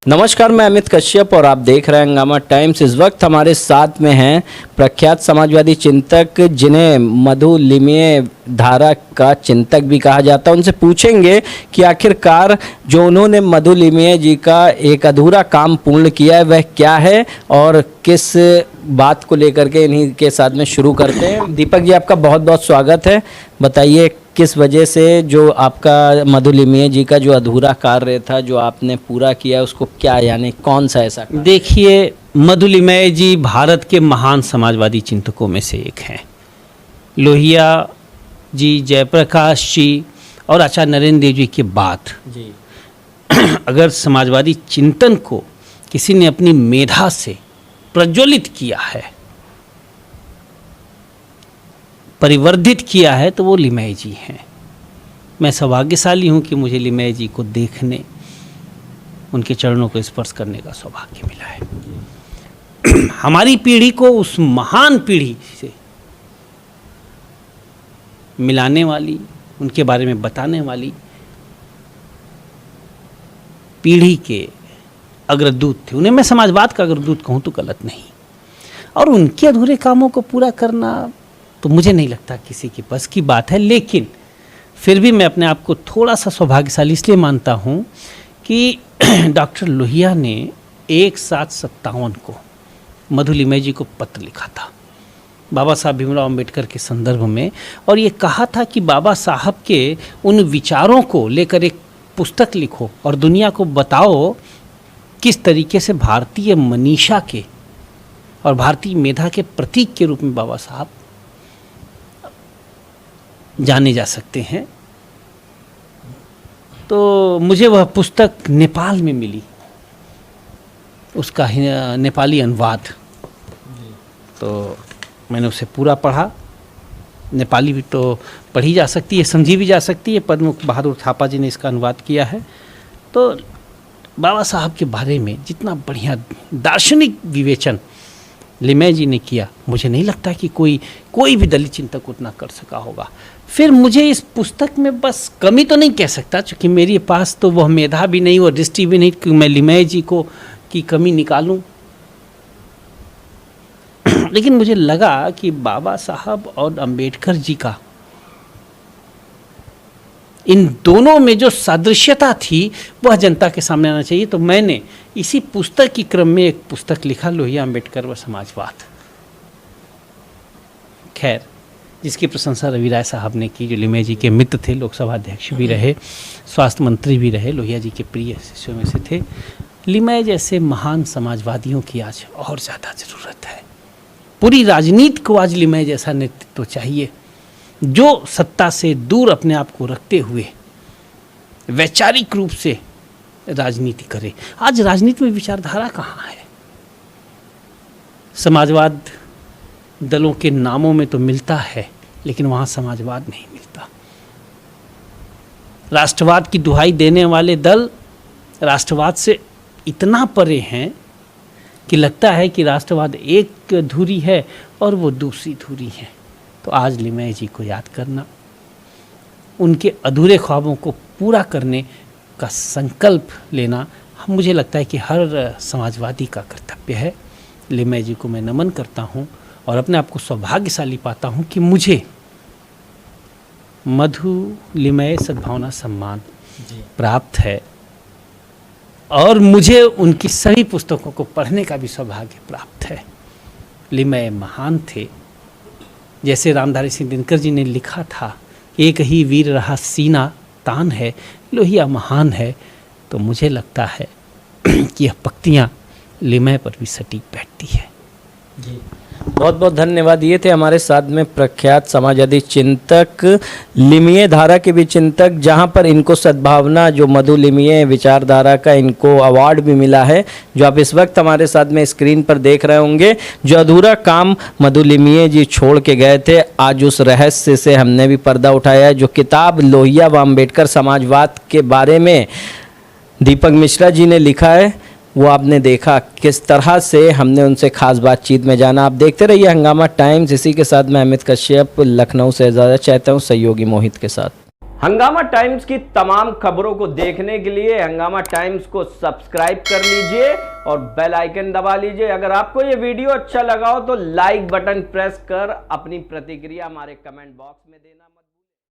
नमस्कार, मैं अमित कश्यप और आप देख रहे हैं हंगामा टाइम्स। इस वक्त हमारे साथ में हैं प्रख्यात समाजवादी चिंतक, जिन्हें मधु लिमये धारा का चिंतक भी कहा जाता है। उनसे पूछेंगे कि आखिरकार जो उन्होंने मधु लिमये जी का एक अधूरा काम पूर्ण किया है वह क्या है और किस बात को लेकर के इन्हीं के साथ में शुरू करते हैं। दीपक जी, आपका बहुत बहुत स्वागत है। बताइए किस वजह से जो आपका मधु लिमये जी का जो अधूरा कार्य था जो आपने पूरा किया उसको क्या, यानी कौन सा ऐसा? देखिए, मधु लिमये जी भारत के महान समाजवादी चिंतकों में से एक हैं। लोहिया जी, जयप्रकाश जी और आचार्य नरेंद्र देव जी के बाद जी अगर समाजवादी चिंतन को किसी ने अपनी मेधा से प्रज्वलित किया है, परिवर्धित किया है, तो वो लिमये जी हैं। मैं सौभाग्यशाली हूँ कि मुझे लिमये जी को देखने, उनके चरणों को स्पर्श करने का सौभाग्य मिला है। हमारी पीढ़ी को उस महान पीढ़ी से मिलाने वाली, उनके बारे में बताने वाली पीढ़ी के अग्रदूत थे। उन्हें मैं समाजवाद का अग्रदूत कहूँ तो गलत नहीं। और उनके अधूरे कामों को पूरा करना तो मुझे नहीं लगता किसी की बस की बात है। लेकिन फिर भी मैं अपने आप को थोड़ा सा सौभाग्यशाली इसलिए मानता हूँ कि डॉक्टर लोहिया ने 1757 को मधु लिमये जी को पत्र लिखा था बाबा साहब भीमराव अम्बेडकर के संदर्भ में, और ये कहा था कि बाबा साहब के उन विचारों को लेकर एक पुस्तक लिखो और दुनिया को बताओ किस तरीके से भारतीय मनीषा के और भारतीय मेधा के प्रतीक के रूप में बाबा साहब जाने जा सकते हैं। तो मुझे वह पुस्तक नेपाल में मिली, उसका नेपाली अनुवाद। तो मैंने उसे पूरा पढ़ा। नेपाली भी तो पढ़ी जा सकती है, समझी भी जा सकती है। पद्म बहादुर थापा जी ने इसका अनुवाद किया है। तो बाबा साहब के बारे में जितना बढ़िया दार्शनिक विवेचन लिमये जी ने किया, मुझे नहीं लगता कि कोई भी दलित चिंतक उतना कर सका होगा। फिर मुझे इस पुस्तक में बस कमी तो नहीं कह सकता, क्योंकि मेरे पास तो वह मेधा भी नहीं और दृष्टि भी नहीं कि मैं लिमये जी को की कमी निकालूं। लेकिन मुझे लगा कि बाबा साहब और अम्बेडकर जी का, इन दोनों में जो सादृश्यता थी वह जनता के सामने आना चाहिए। तो मैंने इसी पुस्तक की क्रम में एक पुस्तक लिखा, लोहिया अम्बेडकर व समाजवाद। खैर, जिसकी प्रशंसा रवि राय साहब ने की, जो लिमये जी के मित्र थे, लोकसभा अध्यक्ष भी रहे, स्वास्थ्य मंत्री भी रहे, लोहिया जी के प्रिय शिष्यों में से थे। लिमये जैसे महान समाजवादियों की आज और ज़्यादा ज़रूरत है। पूरी राजनीति को आज लिमये जैसा नेतृत्व चाहिए, जो सत्ता से दूर अपने आप को रखते हुए वैचारिक रूप से राजनीति करे। आज राजनीति में विचारधारा कहाँ है? समाजवाद दलों के नामों में तो मिलता है, लेकिन वहाँ समाजवाद नहीं मिलता। राष्ट्रवाद की दुहाई देने वाले दल राष्ट्रवाद से इतना परे हैं कि लगता है कि राष्ट्रवाद एक धुरी है और वो दूसरी धुरी है। तो आज लिमये जी को याद करना, उनके अधूरे ख्वाबों को पूरा करने का संकल्प लेना, मुझे लगता है कि हर समाजवादी का कर्तव्य है। लिमये जी को मैं नमन करता हूँ और अपने आप को सौभाग्यशाली पाता हूँ कि मुझे मधु लिमये सद्भावना सम्मान प्राप्त है और मुझे उनकी सभी पुस्तकों को पढ़ने का भी सौभाग्य प्राप्त है। लिमये महान थे। जैसे रामधारी सिंह दिनकर जी ने लिखा था, एक ही वीर रहा सीना तान है, लोहिया महान है। तो मुझे लगता है कि यह पंक्तियाँ लिमये पर भी सटीक बैठती है। जी, बहुत बहुत धन्यवाद। ये थे हमारे साथ में प्रख्यात समाजवादी चिंतक, लिमये धारा के भी चिंतक, जहां पर इनको सद्भावना, जो मधु लिमये विचारधारा का इनको अवार्ड भी मिला है, जो आप इस वक्त हमारे साथ में स्क्रीन पर देख रहे होंगे। जो अधूरा काम मधु लिमये जी छोड़ के गए थे, आज उस रहस्य से हमने भी पर्दा उठाया है। जो किताब लोहिया व अम्बेडकर समाजवाद के बारे में दीपक मिश्रा जी ने लिखा है, वो आपने देखा किस तरह से हमने उनसे खास बातचीत में जाना। आप देखते रहिए हंगामा टाइम्स। इसी के साथ मैं अमित कश्यप लखनऊ से इजाज़त चाहता हूँ, सहयोगी मोहित के साथ। हंगामा टाइम्स की तमाम खबरों को देखने के लिए हंगामा टाइम्स को सब्सक्राइब कर लीजिए और बेल आइकन दबा लीजिए। अगर आपको ये वीडियो अच्छा लगा हो तो लाइक बटन प्रेस कर अपनी प्रतिक्रिया हमारे कमेंट बॉक्स में देना मत